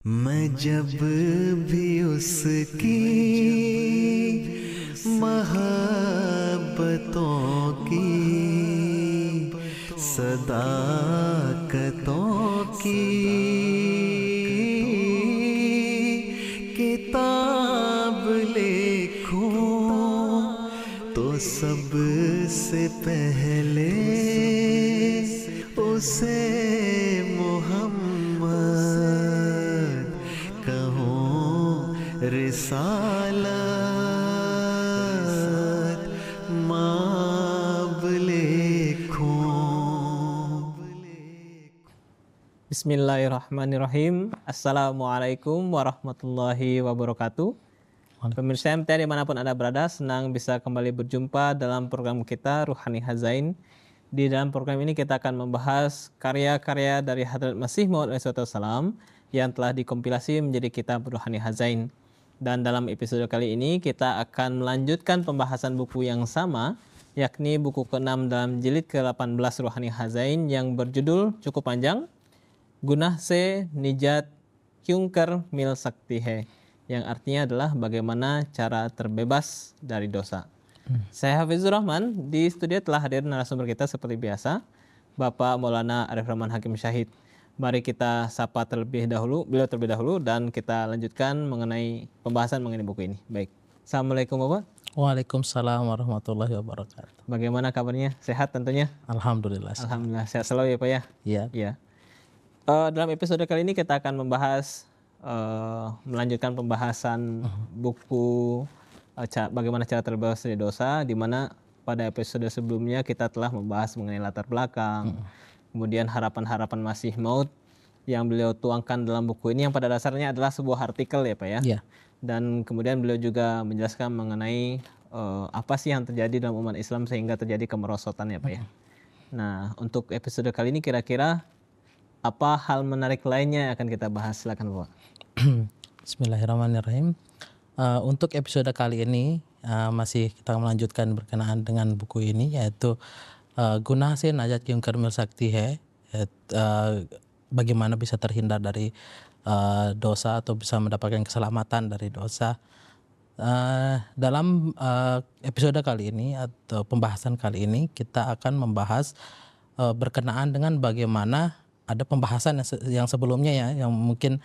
मैं जब भी उसकी मोहब्बतों की सदाकतों की किताब लिखूं तो सबसे पहले उसे मोहम्मद कहूं रिसालत माब लिखूं। Bismillahirrahmanirrahim. Assalamualaikum warahmatullahi wabarakatuh. Pemirsa MT dimanapun Anda berada, senang bisa kembali berjumpa dalam program kita Ruhani Hazain. Di dalam program ini kita akan membahas karya-karya dari Hadrat Masih Maud SAW yang telah dikompilasi menjadi kitab Ruhani Hazain. Dan dalam episode kali ini kita akan melanjutkan pembahasan buku yang sama, yakni buku ke-6 dalam jilid ke-18 Ruhani Hazain yang berjudul cukup panjang, Gunah se Nijat Kyungkar Mil Sakti Hai, yang artinya adalah bagaimana cara terbebas dari dosa. Saya Hafizur Rahman, di studio telah hadir narasumber kita seperti biasa, Bapak Maulana Arif Rahman Hakim Syahid. Mari kita sapa beliau terlebih dahulu dan kita lanjutkan mengenai pembahasan mengenai buku ini. Baik. Assalamualaikum Bapak. Waalaikumsalam warahmatullahi wabarakatuh. Bagaimana kabarnya? Sehat tentunya? Alhamdulillah. Alhamdulillah. Sehat selalu ya Pak ya? Iya. Iya. Dalam episode kali ini kita akan membahas melanjutkan pembahasan buku bagaimana cara terbebas dari dosa, di mana pada episode sebelumnya kita telah membahas mengenai latar belakang, kemudian harapan-harapan Masih Maud yang beliau tuangkan dalam buku ini yang pada dasarnya adalah sebuah artikel ya Pak ya. Iya. Dan kemudian beliau juga menjelaskan mengenai apa sih yang terjadi dalam umat Islam sehingga terjadi kemerosotan ya Pak ya. Nah, untuk episode kali ini kira-kira apa hal menarik lainnya yang akan kita bahas? Silakan Bapak. Bismillahirrahmanirrahim. Untuk episode kali ini masih kita melanjutkan berkenaan dengan buku ini, yaitu Gunah se Najat Kyungkar Mil Sakti Hai, bagaimana bisa terhindar dari dosa atau bisa mendapatkan keselamatan dari dosa. Dalam episode kali ini atau pembahasan kali ini kita akan membahas berkenaan dengan bagaimana ada pembahasan yang sebelumnya ya, yang mungkin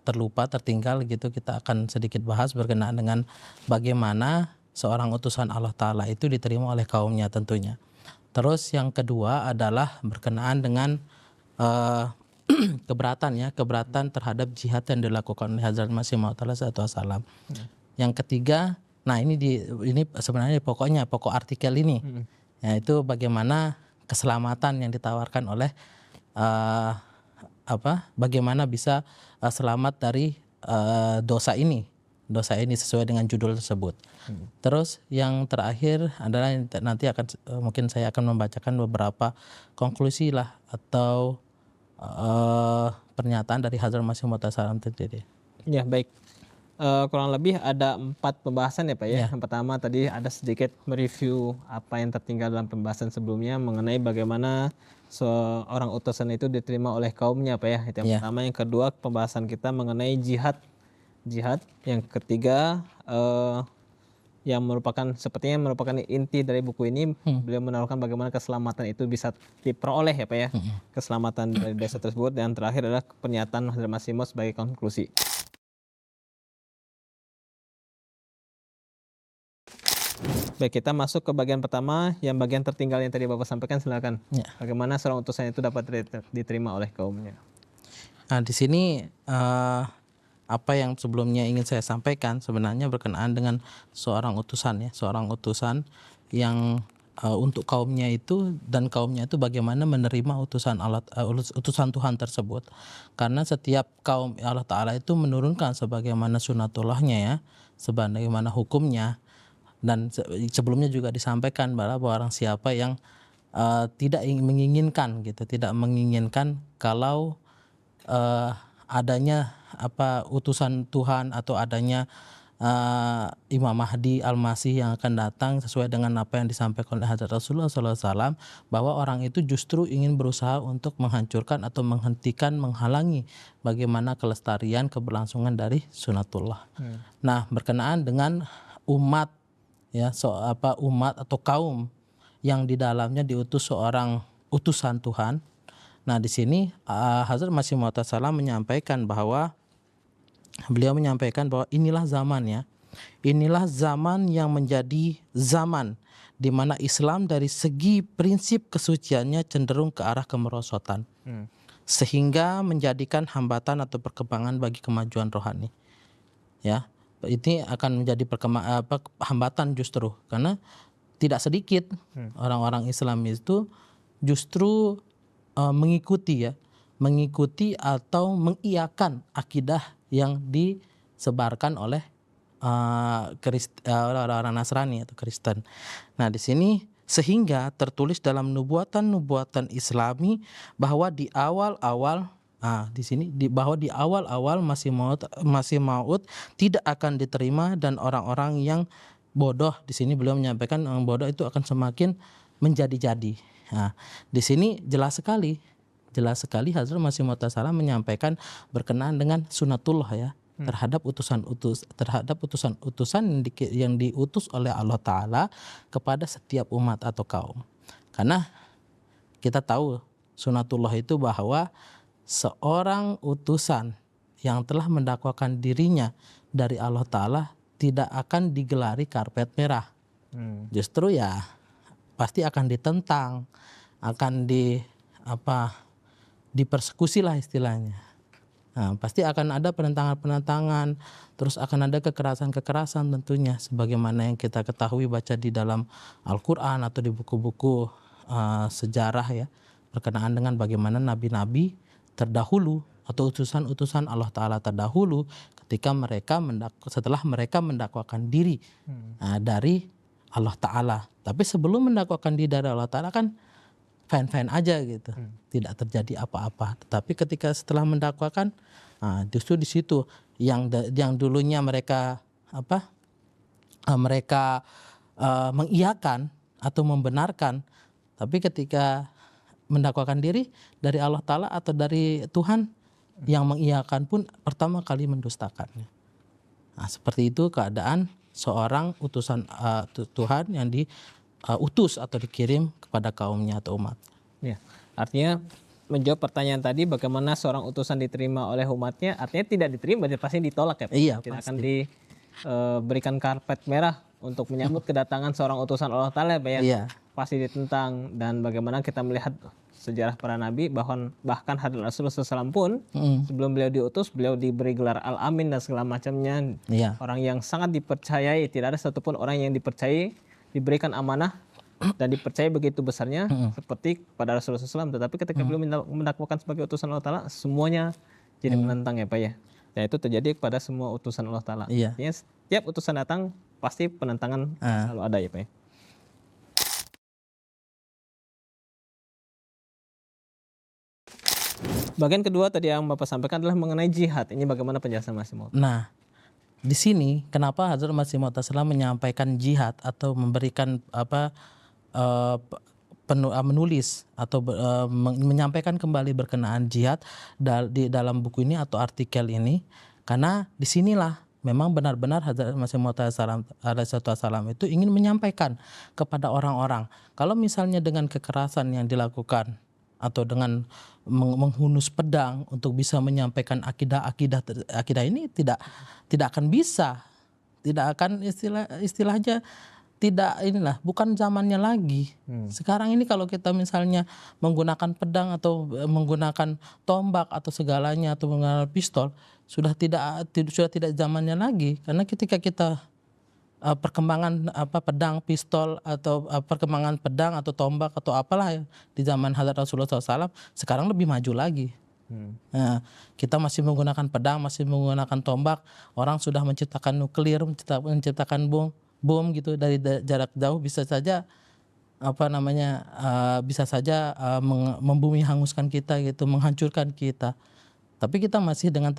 terlupa, tertinggal gitu. Kita akan sedikit bahas berkenaan dengan bagaimana seorang utusan Allah Ta'ala itu diterima oleh kaumnya tentunya. Terus yang kedua adalah berkenaan dengan keberatan terhadap jihad yang dilakukan oleh Hazrat Masih Maud SAW. Yang ketiga, nah ini sebenarnya pokok artikel ini, yaitu bagaimana keselamatan yang ditawarkan oleh bagaimana bisa selamat dari dosa ini sesuai dengan judul tersebut. Terus yang terakhir adalah nanti mungkin saya akan membacakan beberapa konklusi lah atau pernyataan dari Hazrat Masih Maud SAW sendiri. Ya baik. Kurang lebih ada 4 pembahasan ya Pak ya. Ya. Yang pertama tadi ada sedikit mereview apa yang tertinggal dalam pembahasan sebelumnya mengenai bagaimana seorang utusan itu diterima oleh kaumnya Pak ya. Itu yang pertama. Yang kedua pembahasan kita mengenai jihad. Yang ketiga yang sepertinya merupakan inti dari buku ini, beliau menaruhkan bagaimana keselamatan itu bisa diperoleh ya Pak ya. Keselamatan dari dosa tersebut. Dan terakhir adalah pernyataan Hazrat Masih Maud sebagai konklusi. Baik, kita masuk ke bagian pertama, yang bagian tertinggal yang tadi Bapak sampaikan, silakan. Ya. Bagaimana seorang utusan itu dapat diterima oleh kaumnya? Nah, di sini apa yang sebelumnya ingin saya sampaikan sebenarnya berkenaan dengan seorang utusan yang untuk kaumnya itu, dan kaumnya itu bagaimana menerima utusan Tuhan tersebut. Karena setiap kaum Allah Ta'ala itu menurunkan sebagaimana sunatullahnya ya, sebagaimana hukumnya. Dan sebelumnya juga disampaikan bahwa orang siapa yang tidak menginginkan kalau adanya utusan Tuhan atau adanya Imam Mahdi Al-Masih yang akan datang sesuai dengan apa yang disampaikan oleh Hadrat Rasulullah SAW, bahwa orang itu justru ingin berusaha untuk menghancurkan atau menghentikan, menghalangi bagaimana kelestarian keberlangsungan dari sunatullah. Nah, berkenaan dengan umat ya, umat atau kaum yang di dalamnya diutus seorang utusan Tuhan. Nah, di sini Hazrat Masih Maud Salam menyampaikan bahwa beliau menyampaikan bahwa inilah zamannya. Inilah zaman yang menjadi zaman di mana Islam dari segi prinsip kesuciannya cenderung ke arah kemerosotan. Sehingga menjadikan hambatan atau perkembangan bagi kemajuan rohani. Ya, ini akan menjadi hambatan justru karena tidak sedikit orang-orang Islam itu justru mengikuti atau mengiyakan akidah yang disebarkan oleh orang-orang Nasrani atau Kristen. Nah, di sini sehingga tertulis dalam nubuatan Islami bahwa di awal-awal bahwa di awal-awal Masih Maud tidak akan diterima, dan orang-orang yang bodoh, di sini beliau menyampaikan orang bodoh itu akan semakin menjadi-jadi. Nah, di sini jelas sekali Hazrat Masih Maud Salam menyampaikan berkenaan dengan sunatullah ya, terhadap utusan-utusan yang diutus oleh Allah Ta'ala kepada setiap umat atau kaum. Karena kita tahu sunatullah itu bahwa seorang utusan yang telah mendakwakan dirinya dari Allah Ta'ala tidak akan digelari karpet merah. Justru ya pasti akan ditentang, akan dipersekusi lah istilahnya. Nah, pasti akan ada penentangan-penentangan, terus akan ada kekerasan-kekerasan tentunya, sebagaimana yang kita ketahui baca di dalam Al-Quran atau di buku-buku sejarah ya, berkenaan dengan bagaimana nabi-nabi terdahulu atau utusan-utusan Allah Ta'ala terdahulu ketika setelah mereka mendakwakan diri dari Allah Ta'ala. Tapi sebelum mendakwakan diri dari Allah Ta'ala kan fine-fine aja gitu, tidak terjadi apa-apa. Tetapi ketika setelah mendakwakan, justru di situ yang dulunya mereka mengiyakan atau membenarkan, tapi ketika mendakwakan diri dari Allah Ta'ala atau dari Tuhan, yang mengiyakan pun pertama kali mendustakannya. Nah, seperti itu keadaan seorang utusan Tuhan yang diutus atau dikirim kepada kaumnya atau umat. Ya, artinya menjawab pertanyaan tadi, bagaimana seorang utusan diterima oleh umatnya, artinya tidak diterima dia pasti ditolak ya Pak? Iya, tidak pasti. akan diberikan karpet merah untuk menyambut kedatangan seorang utusan Allah Ta'ala ya Pak ya? Iya. Pasti ditentang. Dan bagaimana kita melihat sejarah para nabi, bahkan Hadrat Rasulullah SAW pun sebelum beliau diutus, beliau diberi gelar Al-Amin dan segala macamnya. Iya. Orang yang sangat dipercayai, tidak ada satupun orang yang dipercayai, diberikan amanah dan dipercayai begitu besarnya seperti pada Rasulullah SAW. Tetapi ketika beliau mendakwakan sebagai utusan Allah Ta'ala, semuanya jadi menentang ya Pak ya. Dan itu terjadi kepada semua utusan Allah Ta'ala. Iya. Artinya setiap utusan datang pasti penentangan selalu ada ya Pak ya. Bagian kedua tadi yang Bapak sampaikan adalah mengenai jihad. Ini bagaimana penjelasan Masih Maud? Nah, di sini kenapa Hazrat Masih Maud Salam menyampaikan jihad atau memberikan menulis atau menyampaikan kembali berkenaan jihad di dalam buku ini atau artikel ini, karena disinilah memang benar-benar Hazrat Masih Maud Salam itu ingin menyampaikan kepada orang-orang, kalau misalnya dengan kekerasan yang dilakukan atau dengan menghunus pedang untuk bisa menyampaikan akidah ini tidak akan bisa, tidak akan istilahnya tidak bukan zamannya lagi. Sekarang ini kalau kita misalnya menggunakan pedang atau menggunakan tombak atau segalanya atau menggunakan pistol, sudah tidak zamannya lagi, karena ketika kita perkembangan pedang, pistol atau perkembangan pedang atau tombak atau apalah ya, di zaman Hadrat Rasulullah SAW sekarang lebih maju lagi. Nah, kita masih menggunakan pedang, masih menggunakan tombak, orang sudah menciptakan nuklir, menciptakan bom gitu dari jarak jauh, bisa saja membumi hanguskan kita gitu, menghancurkan kita. Tapi kita masih dengan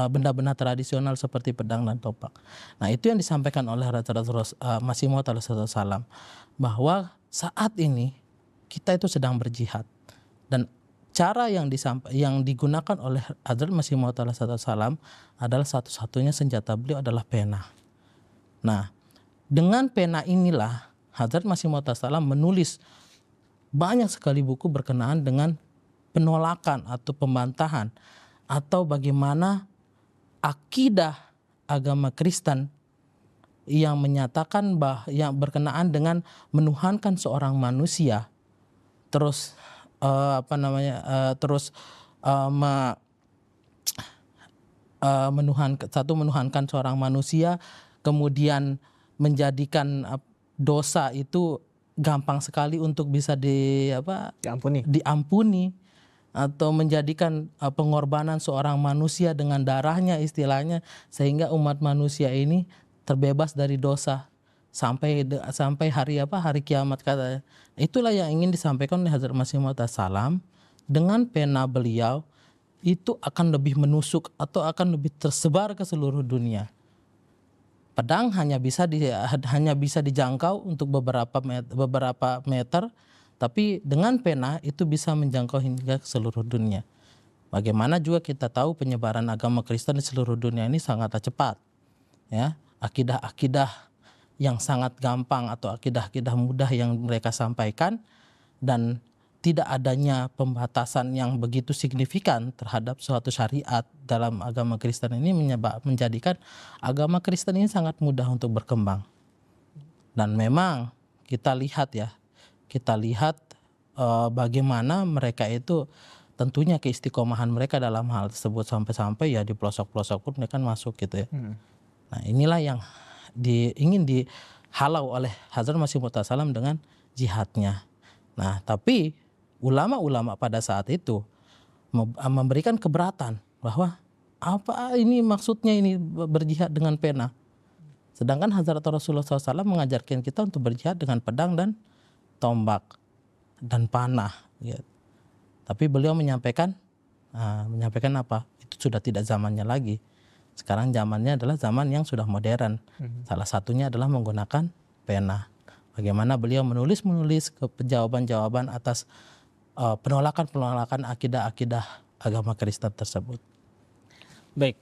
benda-benda tradisional seperti pedang dan topak. Nah, itu yang disampaikan oleh Rasulullah Masih Maud alaihissalam, bahwa saat ini kita itu sedang berjihad, dan cara yang digunakan oleh Hadrat Masih Maud alaihissalam adalah satu-satunya senjata beliau adalah pena. Nah, dengan pena inilah Hadrat Masih Maud alaihissalam menulis banyak sekali buku berkenaan dengan penolakan atau pembantahan atau bagaimana akidah agama Kristen yang menyatakan yang berkenaan dengan menuhankan seorang manusia, terus menuhankan seorang manusia, kemudian menjadikan dosa itu gampang sekali untuk bisa diampuni, atau menjadikan pengorbanan seorang manusia dengan darahnya istilahnya, sehingga umat manusia ini terbebas dari dosa sampai hari kiamat katanya. Itulah yang ingin disampaikan oleh Hazrat Masih Maud salam. Dengan pena beliau itu akan lebih menusuk atau akan lebih tersebar ke seluruh dunia. Pedang hanya bisa dijangkau untuk beberapa meter, tapi dengan pena itu bisa menjangkau hingga ke seluruh dunia. Bagaimana juga kita tahu penyebaran agama Kristen di seluruh dunia ini sangatlah cepat. Ya, akidah-akidah yang sangat gampang atau akidah-akidah mudah yang mereka sampaikan, dan tidak adanya pembatasan yang begitu signifikan terhadap suatu syariat dalam agama Kristen ini menjadikan agama Kristen ini sangat mudah untuk berkembang. Dan memang kita lihat bagaimana mereka itu tentunya keistiqomahan mereka dalam hal tersebut, sampai-sampai ya di pelosok-pelosok pun mereka masuk gitu ya. Nah, inilah yang ingin dihalau oleh Hazrat Masih Maud salam dengan jihadnya. Nah, tapi ulama-ulama pada saat itu memberikan keberatan bahwa apa ini maksudnya ini berjihad dengan pena. Sedangkan Hazrat Rasulullah SAW mengajarkan kita untuk berjihad dengan pedang dan tombak dan panah. Ya. Tapi beliau menyampaikan apa? Itu sudah tidak zamannya lagi. Sekarang zamannya adalah zaman yang sudah modern. Salah satunya adalah menggunakan pena. Bagaimana beliau menulis jawaban-jawaban atas penolakan akidah-akidah agama Kristen tersebut. Baik,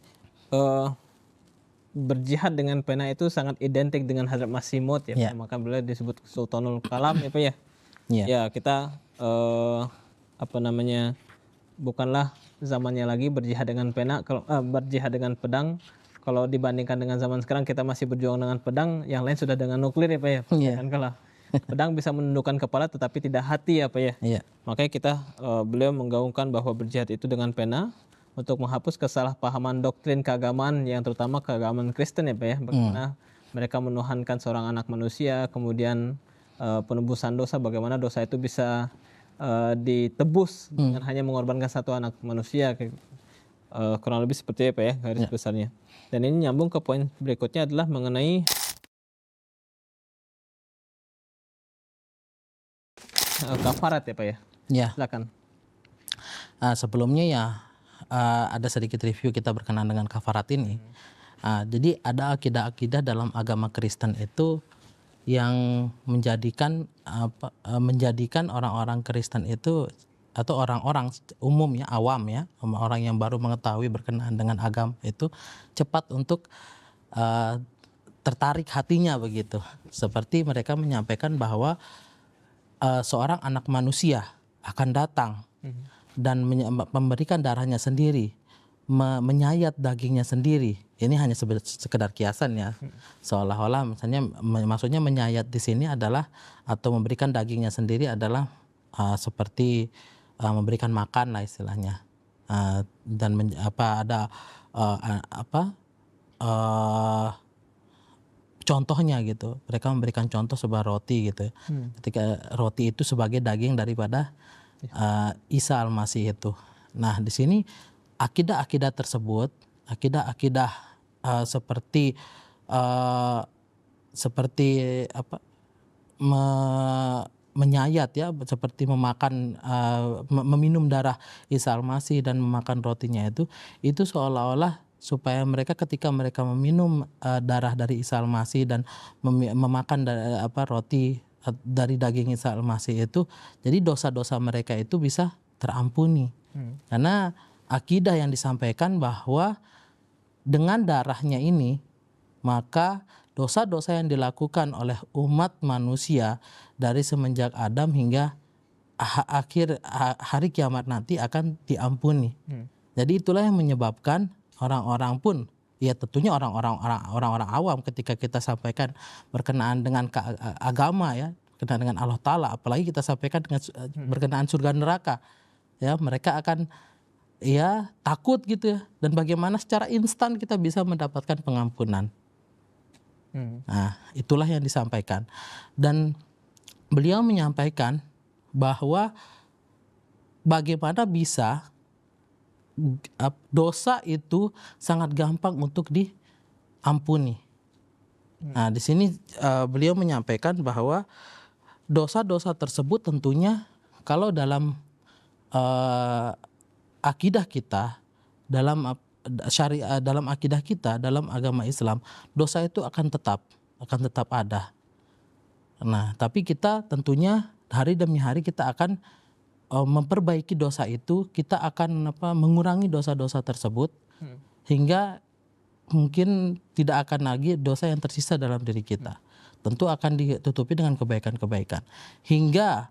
berjihad dengan pena itu sangat identik dengan Hazrat Masih Maud ya, Ya. maka beliau disebut Sultanul Kalam ya Pak ya. Ya. Ya, kita bukanlah zamannya lagi berjihad dengan pena, kalau berjihad dengan pedang. Kalau dibandingkan dengan zaman sekarang, kita masih berjuang dengan pedang, yang lain sudah dengan nuklir ya Pak ya. Iya. Kan kalau pedang bisa menundukkan kepala tetapi tidak hati ya Pak ya. Iya. Makanya beliau menggaungkan bahwa berjihad itu dengan pena untuk menghapus kesalahpahaman doktrin keagamaan, yang terutama keagamaan Kristen ya Pak ya. Bagaimana mereka menuhankan seorang anak manusia, kemudian penebusan dosa, bagaimana dosa itu bisa ditebus dengan hanya mengorbankan satu anak manusia. Kurang lebih seperti apa ya garis besarnya. Dan ini nyambung ke poin berikutnya adalah mengenai kafarat ya Pak ya. Ya. Silakan. Sebelumnya ya ada sedikit review kita berkenaan dengan kafarat ini. Jadi ada akidah-akidah dalam agama Kristen itu yang menjadikan orang-orang Kristen itu, atau orang-orang umum ya, awam ya, orang yang baru mengetahui berkenaan dengan agama itu cepat untuk tertarik hatinya begitu. Seperti mereka menyampaikan bahwa seorang anak manusia akan datang dan memberikan darahnya sendiri, menyayat dagingnya sendiri. Ini hanya sekedar kiasan ya, seolah-olah maksudnya menyayat di sini adalah, atau memberikan dagingnya sendiri adalah seperti memberikan makan lah istilahnya. Dan contohnya gitu, mereka memberikan contoh sebuah roti gitu. Ketika roti itu sebagai daging daripada Isa Al-Masih itu. Nah, di sini akidah-akidah tersebut, menyayat ya, seperti meminum darah Isa Al-Masih dan memakan rotinya itu seolah-olah supaya mereka ketika mereka meminum darah dari Isa Al-Masih dan memakan roti dari daging Isa Al-Masih itu, jadi dosa-dosa mereka itu bisa terampuni. Karena akidah yang disampaikan bahwa dengan darahnya ini maka dosa-dosa yang dilakukan oleh umat manusia dari semenjak Adam hingga akhir hari kiamat nanti akan diampuni. Jadi itulah yang menyebabkan orang-orang pun, ya tentunya orang-orang awam ketika kita sampaikan berkenaan dengan agama ya, berkenaan dengan Allah Ta'ala, apalagi kita sampaikan dengan berkenaan surga neraka, ya mereka akan ya takut gitu ya, dan bagaimana secara instan kita bisa mendapatkan pengampunan. Nah itulah yang disampaikan, dan beliau menyampaikan bahwa bagaimana bisa dosa itu sangat gampang untuk diampuni. Nah di sini beliau menyampaikan bahwa dosa-dosa tersebut tentunya kalau dalam akidah kita, dalam syariat, dalam akidah kita, dalam agama Islam, dosa itu akan tetap ada. Nah, tapi kita tentunya hari demi hari kita akan memperbaiki dosa itu, kita akan mengurangi dosa-dosa tersebut hingga mungkin tidak akan lagi dosa yang tersisa dalam diri kita. Tentu akan ditutupi dengan kebaikan-kebaikan. Hingga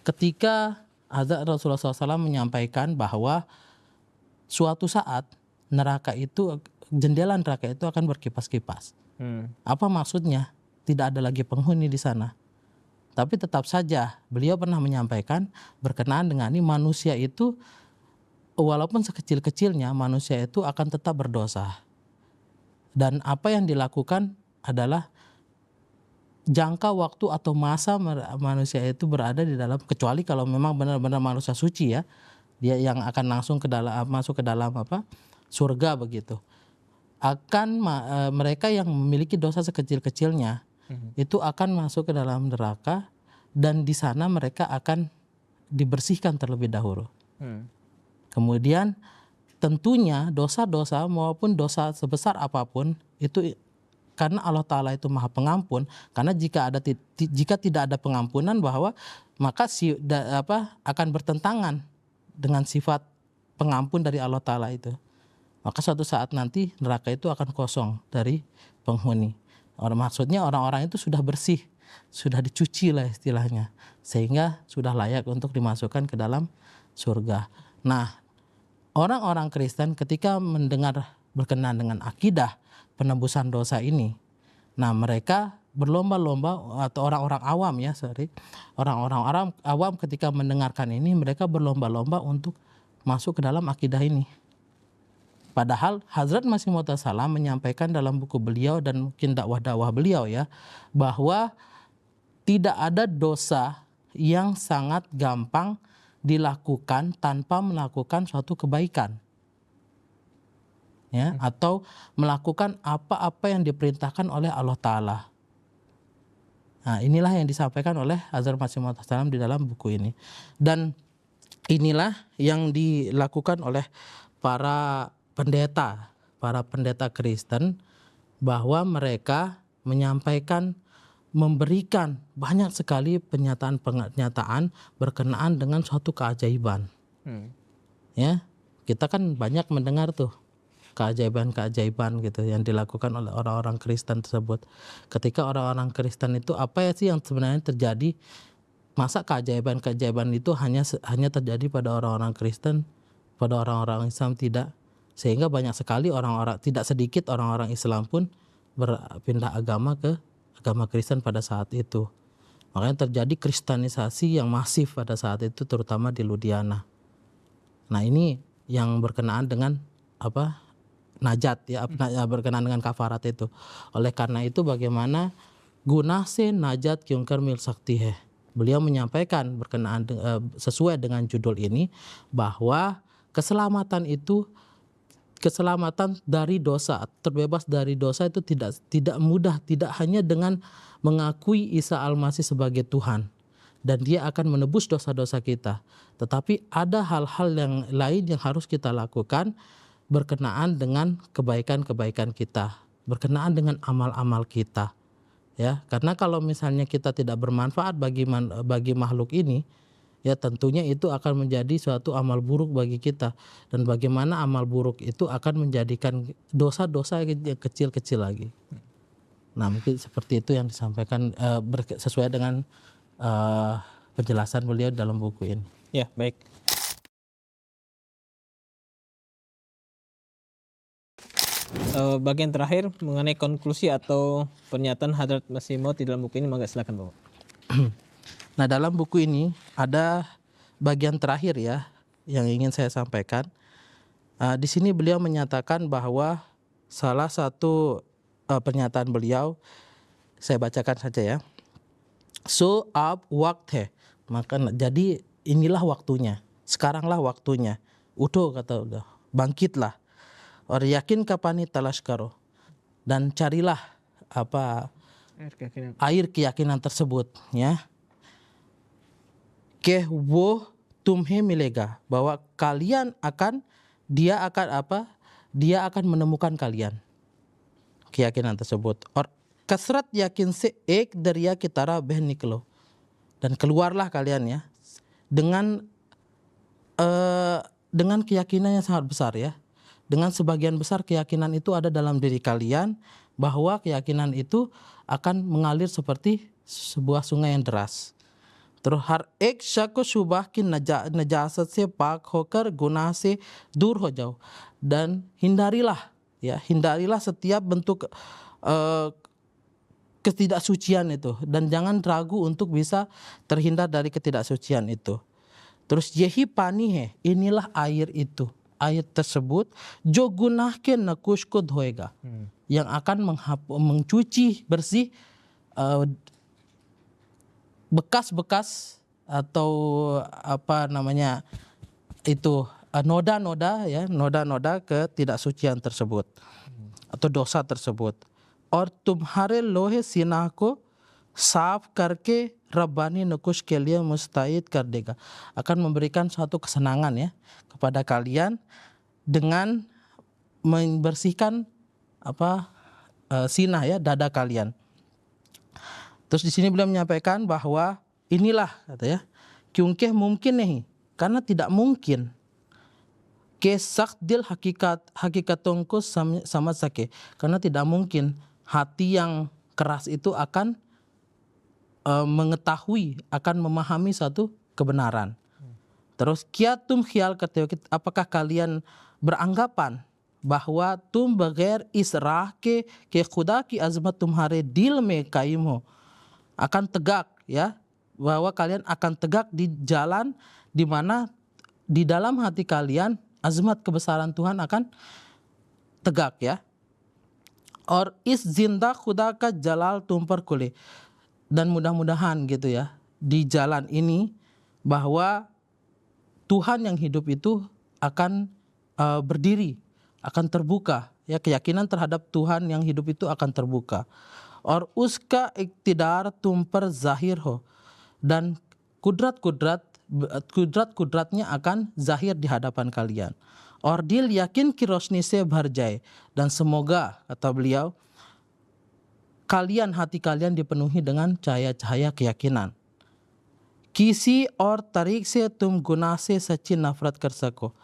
ketika Hazrat Rasulullah SAW menyampaikan bahwa suatu saat neraka itu, jendela neraka itu akan berkipas-kipas. Apa maksudnya? Tidak ada lagi penghuni di sana. Tapi tetap saja beliau pernah menyampaikan berkenaan dengan ini, manusia itu walaupun sekecil-kecilnya manusia itu akan tetap berdosa. Dan apa yang dilakukan adalah jangka waktu atau masa manusia itu berada di dalam, kecuali kalau memang benar-benar manusia suci ya, dia yang akan langsung masuk ke dalam surga begitu. Akan mereka yang memiliki dosa sekecil-kecilnya itu akan masuk ke dalam neraka, dan di sana mereka akan dibersihkan terlebih dahulu. Kemudian tentunya dosa-dosa maupun dosa sebesar apapun itu, karena Allah Ta'ala itu Maha Pengampun, karena jika tidak ada pengampunan bahwa maka akan bertentangan dengan sifat pengampun dari Allah Ta'ala itu. Maka suatu saat nanti neraka itu akan kosong dari penghuni. Maksudnya orang-orang itu sudah bersih, sudah dicuci lah istilahnya, sehingga sudah layak untuk dimasukkan ke dalam surga. Nah, orang-orang Kristen ketika mendengar berkenaan dengan akidah penebusan dosa ini, nah mereka berlomba-lomba, atau orang-orang awam ya, orang-orang awam ketika mendengarkan ini mereka berlomba-lomba untuk masuk ke dalam akidah ini. Padahal Hazrat Masih Maud Salam menyampaikan dalam buku beliau dan mungkin dakwah-dakwah beliau ya, bahwa tidak ada dosa yang sangat gampang dilakukan tanpa melakukan suatu kebaikan. Ya, atau melakukan apa-apa yang diperintahkan oleh Allah Ta'ala. Nah, inilah yang disampaikan oleh Hazrat Masih Maud Salam di dalam buku ini. Dan inilah yang dilakukan oleh para pendeta Kristen, bahwa mereka menyampaikan, memberikan banyak sekali pernyataan berkenaan dengan suatu keajaiban. Ya, kita kan banyak mendengar tuh keajaiban gitu yang dilakukan oleh orang-orang Kristen tersebut. Ketika orang-orang Kristen itu apa ya sih yang sebenarnya terjadi? Masa keajaiban itu hanya terjadi pada orang-orang Kristen, pada orang-orang Islam tidak? Sehingga banyak sekali tidak sedikit orang-orang Islam pun berpindah agama ke agama Kristen pada saat itu. Makanya terjadi kristenisasi yang masif pada saat itu, terutama di Ludhiana. Nah ini yang berkenaan dengan najat ya, berkenaan dengan kafarat itu. Oleh karena itu bagaimana guna se najat kyunkar mil sakti hai. Beliau menyampaikan berkenaan sesuai dengan judul ini, bahwa keselamatan dari dosa, terbebas dari dosa itu tidak mudah, tidak hanya dengan mengakui Isa Al-Masih sebagai Tuhan dan dia akan menebus dosa-dosa kita, tetapi ada hal-hal yang lain yang harus kita lakukan berkenaan dengan kebaikan-kebaikan kita, berkenaan dengan amal-amal kita. Ya, karena kalau misalnya kita tidak bermanfaat bagi makhluk ini, ya tentunya itu akan menjadi suatu amal buruk bagi kita. Dan bagaimana amal buruk itu akan menjadikan dosa-dosa yang kecil-kecil lagi. Nah, mungkin seperti itu yang disampaikan sesuai dengan penjelasan beliau dalam buku ini. Ya, baik. Bagian terakhir mengenai konklusi atau pernyataan Hadrat Masih Maud di dalam buku ini, mangga silakan Bapak. Nah, dalam buku ini ada bagian terakhir ya yang ingin saya sampaikan. Di sini beliau menyatakan bahwa salah satu pernyataan beliau, saya bacakan saja ya. So ab waqt hai, maka jadi inilah waktunya, sekaranglah waktunya. Udah kata udah, bangkitlah. Or yakin kapani talash karo, dan carilah air keyakinan tersebut ya. Ke wo tumhe milega, bahwa kalian akan dia akan menemukan kalian keyakinan tersebut. Or kasrat yakin se ek darya ki tarah beh niklo, dan keluarlah kalian ya dengan keyakinan yang sangat besar ya. Dengan sebagian besar keyakinan itu ada dalam diri kalian, bahwa keyakinan itu akan mengalir seperti sebuah sungai yang deras. Terus har ek shak ko shubah ki najasat se pak hokar gunah se dur ho jauh, dan hindarilah setiap bentuk ketidaksucian itu, dan jangan ragu untuk bisa terhindar dari ketidaksucian itu. Terus yehi pani he, inilah air itu, air tersebut jo gunah ke nakush ko dhoega, yang akan mencuci bersih bekas-bekas atau noda-noda ketidaksucian tersebut atau dosa tersebut. और तुम्हारे लोहे सीना को साफ करके Rabbani nukush ke liye musta'id कर देगा, akan memberikan suatu kesenangan ya kepada kalian dengan membersihkan sinah ya, dada kalian. Terus di sini beliau menyampaikan bahwa inilah kata ya, kyunke mungkin nih, karena tidak mungkin ke sakdil hakikaton ko sama sake, karena tidak mungkin hati yang keras itu akan mengetahui, akan memahami satu kebenaran. Terus kia tum khiyal kate, apakah kalian beranggapan bahwa tum baghair israh ke khuda ki azmat tumhare dil me kaim ho, akan tegak ya, bahwa kalian akan tegak di jalan di mana di dalam hati kalian azmat kebesaran Tuhan akan tegak ya. Or is zinda khuda ka jalal tum par kule, dan mudah-mudahan gitu ya, di jalan ini bahwa Tuhan yang hidup itu akan berdiri, akan terbuka ya, keyakinan terhadap Tuhan yang hidup itu akan terbuka. Or uska iktidar tum par zahir ho, dan kudrat-kudratnya akan zahir di hadapan kalian. Or dil yakin ki rosni se bhar jaye, dan semoga kata beliau hati kalian dipenuhi dengan cahaya-cahaya keyakinan. Kisi or tarik se tum guna se sachi nafrat kar sako,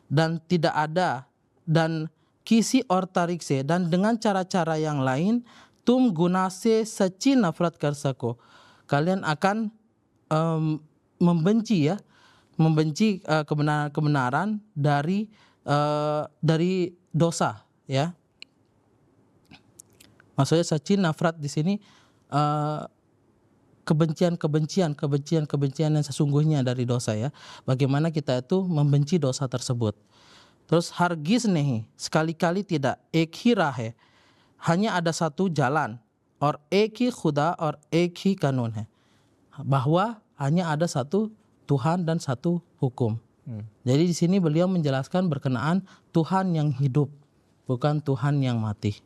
dan tidak ada, dan kisi or tarik se, dan dengan cara-cara yang lain tum guna se sachi nafrat kar sako, kalian akan membenci kebenaran dari dosa ya. Maksudnya sachi nafrat di sini kebencian yang sesungguhnya dari dosa ya. Bagaimana kita itu membenci dosa tersebut. Terus hargiz nehi, sekali-kali tidak, ek hi rahe, hanya ada satu jalan, or ek hi khuda or ek hi kanun hai, bahwa hanya ada satu Tuhan dan satu hukum. Jadi di sini beliau menjelaskan berkenaan Tuhan yang hidup, bukan Tuhan yang mati.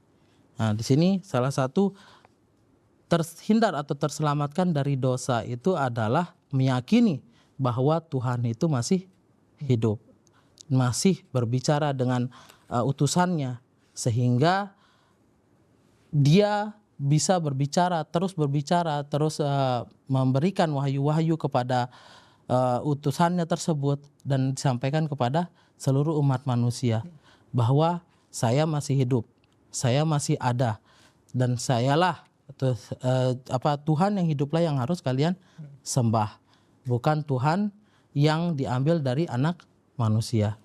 Nah, di sini salah satu terhindar atau terselamatkan dari dosa itu adalah meyakini bahwa Tuhan itu masih hidup, masih berbicara dengan utusannya, sehingga dia bisa berbicara, terus memberikan wahyu-wahyu kepada utusannya tersebut dan disampaikan kepada seluruh umat manusia bahwa saya masih hidup, saya masih ada, dan sayalah Tuhan yang hiduplah yang harus kalian sembah, bukan Tuhan yang diambil dari anak manusia.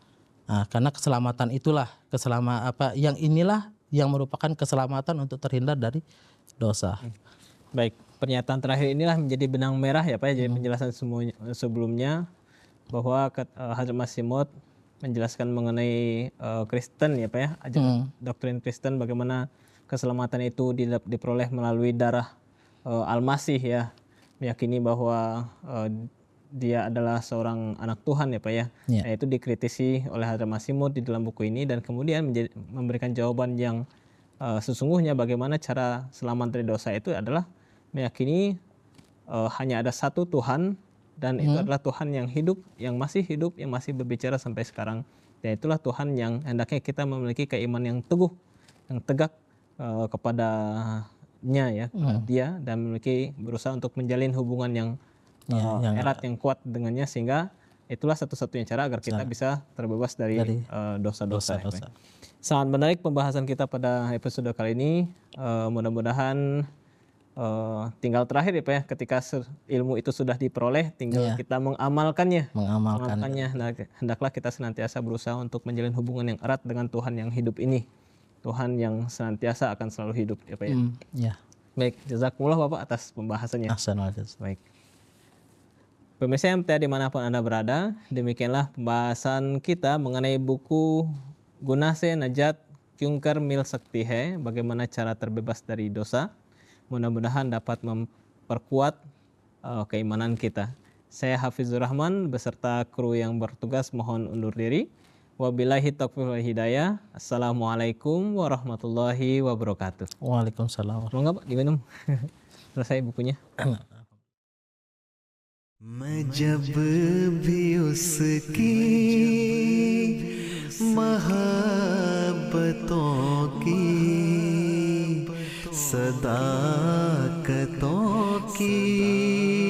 Nah, karena keselamatan itulah yang inilah yang merupakan keselamatan untuk terhindar dari dosa. Baik, pernyataan terakhir inilah menjadi benang merah ya Pak, jadi penjelasan semuanya sebelumnya bahwa Hazrat Masih Maud menjelaskan mengenai Kristen ya Pak ya, ajaran doktrin Kristen bagaimana keselamatan itu diperoleh melalui darah Al-Masih ya, meyakini bahwa dia adalah seorang anak Tuhan ya Pak ya. Nah, itu dikritisi oleh Hazrat Masih Maud di dalam buku ini dan kemudian memberikan jawaban yang sesungguhnya bagaimana cara selamat dari dosa itu adalah meyakini hanya ada satu Tuhan dan itu adalah Tuhan yang hidup, yang masih berbicara sampai sekarang. Dan itulah Tuhan yang hendaknya kita memiliki keimanan yang teguh, yang tegak kepadanya ya, dia, dan berusaha untuk menjalin hubungan yang erat, yang kuat dengannya, sehingga itulah satu-satunya cara agar kita bisa terbebas dari dosa-dosa. Sangat menarik pembahasan kita pada episode kali ini. Mudah-mudahan tinggal terakhir ya Pak ya, ketika ilmu itu sudah diperoleh, tinggal kita mengamalkannya. Nah, hendaklah kita senantiasa berusaha untuk menjalin hubungan yang erat dengan Tuhan yang hidup ini, Tuhan yang senantiasa akan selalu hidup ya Pak ya. Baik, jazakumullah Bapak atas pembahasannya. Baik. Pemirsa yang MTA dimanapun Anda berada, demikianlah pembahasan kita mengenai buku Gunase Najat Kyunkar Mil Sakti Hai, bagaimana cara terbebas dari dosa. Mudah-mudahan dapat memperkuat keimanan kita. Saya Hafizur Rahman beserta kru yang bertugas mohon undur diri. Wabillahi taufiq wal hidayah. Assalamualaikum warahmatullahi wabarakatuh. Waalaikumsalam. Mau nggak Pak diminum? Selesai bukunya. मैं जब भी उसकी मोहब्बतों की सदाकतों की